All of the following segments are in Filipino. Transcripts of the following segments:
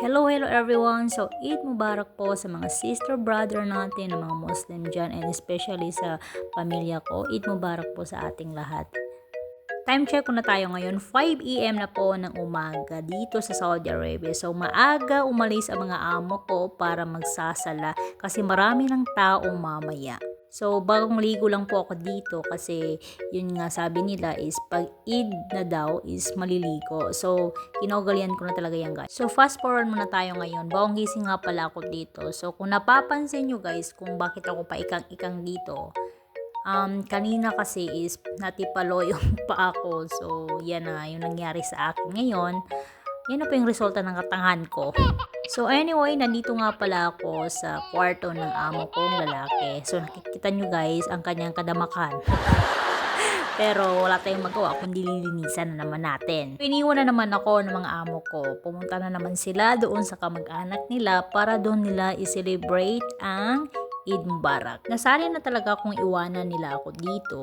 Hello everyone! So, Eid Mubarak po sa mga sister brother natin, ng mga Muslim dyan, and especially sa pamilya ko. Eid Mubarak po sa ating lahat. Time check ko na tayo ngayon, 5 AM na po ng umaga dito sa Saudi Arabia. So, maaga umalis ang mga amo ko para magsasala kasi marami ng taong mamaya. So, bagong ligo lang po ako dito kasi yun nga sabi nila is pag Eid na daw is maliligo. So, kinaugalian ko na talaga yan guys. So, fast forward muna tayo ngayon. Bagong gising nga pala ako dito. So, kung napapansin nyo guys kung bakit ako pa ikang-ikang dito, kanina kasi is natipalo yung paa ko. So, yan na yung nangyari sa akin ngayon. Yan na po yung resulta ng katangahan ko. So anyway, nandito nga pala ako sa kwarto ng amo kong lalaki. So nakikita nyo guys ang kanyang kadamakan. Pero wala tayong magawa kundi lilinisan na naman natin. Iniwan na naman ako ng mga amo ko. Pumunta na naman sila doon sa kamag-anak nila para doon nila i-celebrate ang Eid Mubarak. Nasali na talaga akong iwanan nila ako dito.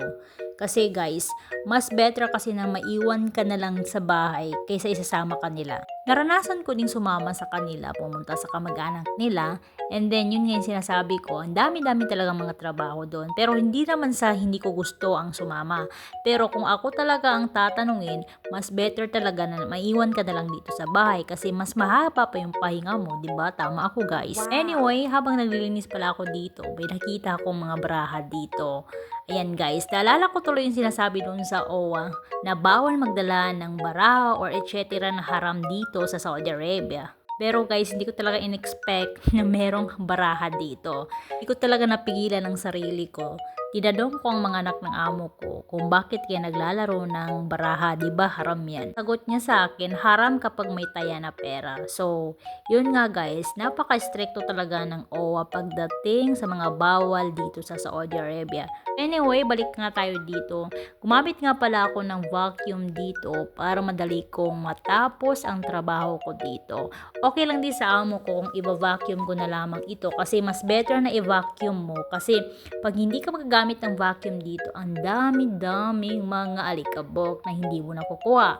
Kasi guys, mas better kasi na maiwan ka na lang sa bahay kaysa isasama ka nila. Naranasan ko ding sumama sa kanila, pumunta sa kamag-anak nila, and then yun nga yung sinasabi ko, ang dami-dami talagang mga trabaho doon. Pero hindi naman sa hindi ko gusto ang sumama. Pero kung ako talaga ang tatanungin, mas better talaga na maiwan ka na lang dito sa bahay kasi mas mahaba pa yung pahinga mo, 'di ba? Tama ako guys. Wow. Anyway, habang naglilinis pala ako dito, may nakita akong mga braha dito. Ayan guys, naalala ko tuloy yung sinasabi doon sa OWA na bawal magdala ng bara or etc. na haram dito sa Saudi Arabia. Pero guys, hindi ko talaga in-expect na merong baraha dito. Hindi ko talaga napigilan ang sarili ko. Tinanong ko ang mga anak ng amo ko kung bakit kaya naglalaro ng baraha, di ba haram yan? Sagot niya sa akin, haram kapag may taya na pera. So, yun nga guys, napaka-stricto talaga ng OWA pagdating sa mga bawal dito sa Saudi Arabia. Anyway, balik nga tayo dito. Gumamit nga pala ako ng vacuum dito para madali kong matapos ang trabaho ko dito. Okay lang din sa amo ko kung i-vacuum ko na lamang ito kasi mas better na i-vacuum mo kasi pag hindi ka magagamit ng vacuum dito, ang dami-daming mga alikabok na hindi mo nakukuha.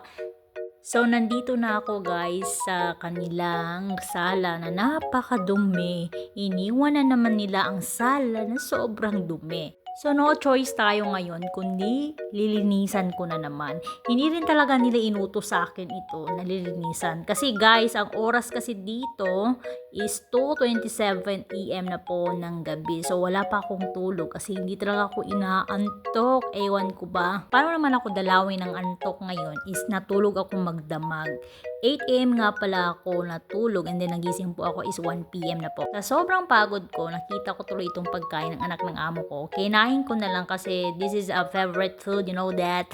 So, nandito na ako guys sa kanilang sala na napakadumi. Iniwan na naman nila ang sala na sobrang dumi. So, no choice tayo ngayon kundi lilinisan ko na naman. Hindi rin talaga nila inutos sa akin ito na lilinisan. Kasi guys, ang oras kasi dito is 2:27 AM na po ng gabi. So, wala pa akong tulog kasi hindi talaga ako inaantok. Ewan ko ba? Paano naman ako dalawin ng antok ngayon is natulog ako magdamag. 8 AM nga pala ako natulog and then nagising po ako is 1 PM na po. Sa sobrang pagod ko, nakita ko tuloy itong pagkain ng anak ng amo ko. Kinain ko na lang kasi this is a favorite food, you know that.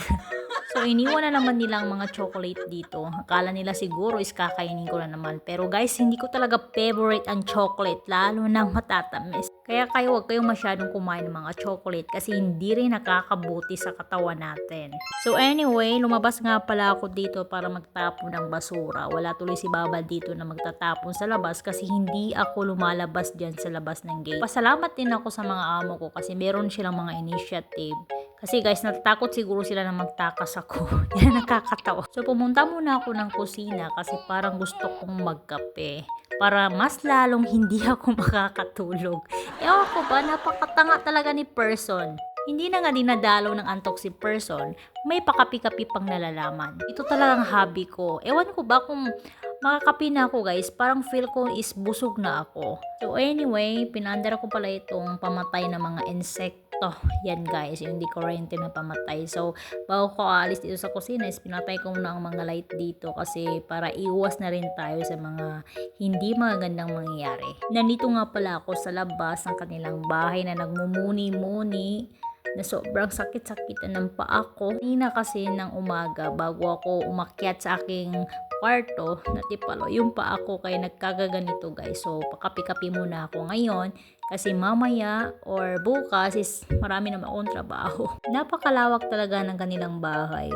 So, iniwan na naman nila ang mga chocolate dito. Akala nila siguro is kakainin ko na naman. Pero guys, hindi ko talaga favorite ang chocolate, lalo na matatamis. Kaya kayo huwag kayong masyadong kumain ng mga chocolate kasi hindi rin nakakabuti sa katawan natin. So anyway, lumabas nga pala ako dito para magtapon ng basura. Wala tuloy si Baba dito na magtatapon sa labas kasi hindi ako lumalabas dyan sa labas ng gate. Pasalamat din ako sa mga amo ko kasi meron silang mga initiative. Kasi guys, natatakot siguro sila na magtakas ako. Yan, nakakatawa. So, pumunta muna ako ng kusina kasi parang gusto kong magkape. Para mas lalong hindi ako makakatulog. Ewan ko ba, napakatanga talaga ni person. Hindi na nga dinadalaw ng antok si person, may pakapi-kapi pang nalalaman. Ito talagang hobby ko. Ewan ko ba kung makakapi na ako guys, parang feel ko is busog na ako. So anyway, pinandar ko pala itong pamatay ng mga insekto. Yan guys, yung decorante na pamatay. So bago ko aalis dito sa kusina is pinatay ko muna ang mga light dito kasi para iwas na rin tayo sa mga hindi magagandang mangyayari. Nandito nga pala ako sa labas ng kanilang bahay na nagmumuni-muni na sobrang sakit-sakit ng paa ko. Kanina kasi ng umaga bago ako umakyat sa aking kwarto, natipalo yung paa ko kaya nagkagaganito guys. So pakapi-kapi muna ako ngayon kasi mamaya or bukas is marami naman akong trabaho. Napakalawak talaga ng kanilang bahay.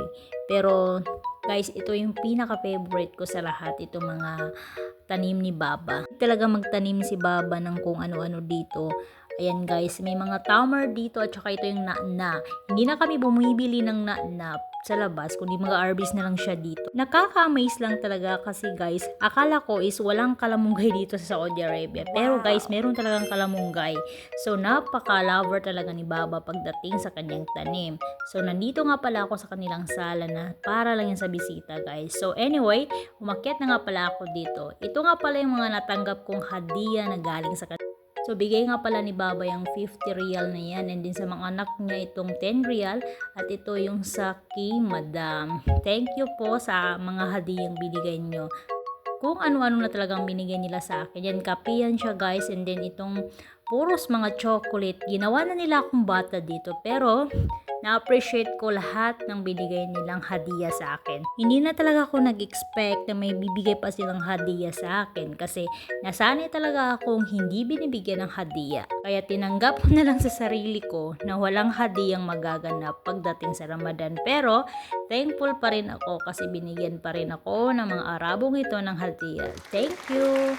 Pero guys, ito yung pinaka-favorite ko sa lahat, itong mga tanim ni Baba. Talaga magtanim si Baba ng kung ano-ano dito. Ayan guys, may mga tamar dito at saka ito yung na-na. Hindi na kami bumibili ng na-na sa labas, kundi mag-arbis na lang siya dito. Nakaka-amaze lang talaga kasi guys, akala ko is walang kalamunggay dito sa Saudi Arabia. Pero guys, meron talagang kalamunggay. So napaka-lover talaga ni Baba pagdating sa kanyang tanim. So nandito nga pala ako sa kanilang sala na para lang yan sa bisita guys. So anyway, umakyat na nga pala ako dito. Ito nga pala yung mga natanggap kong hadiah na galing sa kanila. So, bigay nga pala ni Baba yung 50 real na yan. And din sa mga anak niya itong 10 real. At ito yung sa kay Madam. Thank you po sa mga hadiyang binigay nyo. Kung ano-ano na talagang binigay nila sa akin. Yan, kape yan siya guys. And then itong puros mga chocolate. Ginawa na nila akong bata dito. Pero, na-appreciate ko lahat ng binigay nilang hadiah sa akin. Hindi na talaga ako nag-expect na may bibigay pa silang hadiah sa akin kasi nasanay talaga akong hindi binibigyan ng hadiah. Kaya tinanggap ko na lang sa sarili ko na walang hadiyang magaganap pagdating sa Ramadan. Pero thankful pa rin ako kasi binigyan pa rin ako ng mga Arabong ito ng hadiah. Thank you!